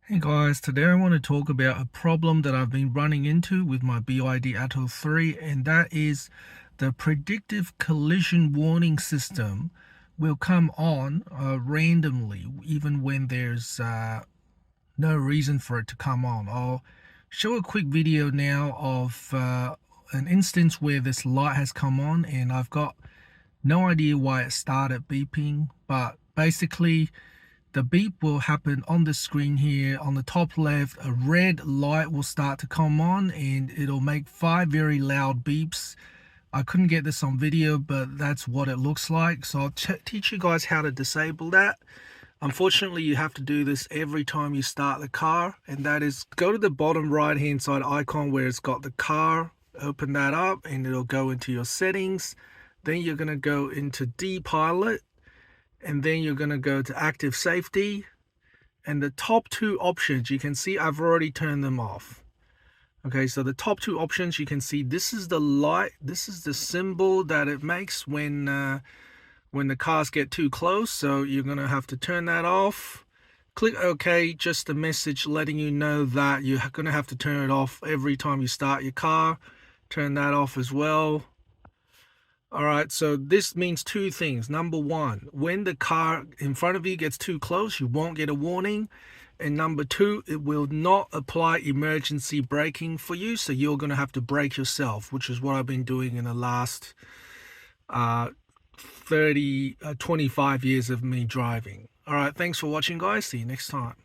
Hey guys, today I want to talk about a problem that I've been running into with my BYD Atto 3, and that is the predictive collision warning system will come on randomly even when there's no reason for it to come on. I'll show a quick video now of an instance where this light has come on and I've got no idea why it started beeping, but basically the beep will happen on the screen here. On the top left, a red light will start to come on and it'll make 5 very loud beeps. I couldn't get this on video, but that's what it looks like. So I'll teach you guys how to disable that. Unfortunately, you have to do this every time you start the car, and that is go to the bottom right hand side icon where it's got the car, open that up and it'll go into your settings. Then you're going to go into D-Pilot, and then you're going to go to active safety, and the top two options you can see I've already turned them off. Okay, so the top two options you can see, this is the light, this is the symbol that it makes when the cars get too close. So you're going to have to turn that off. Click OK, just a message letting you know that you're going to have to turn it off every time you start your car. Turn that off as well. All right, so this means two things. Number one, when the car in front of you gets too close, you won't get a warning. And number two, it will not apply emergency braking for you. So you're going to have to brake yourself, which is what I've been doing in the last 25 years of me driving. All right, thanks for watching, guys. See you next time.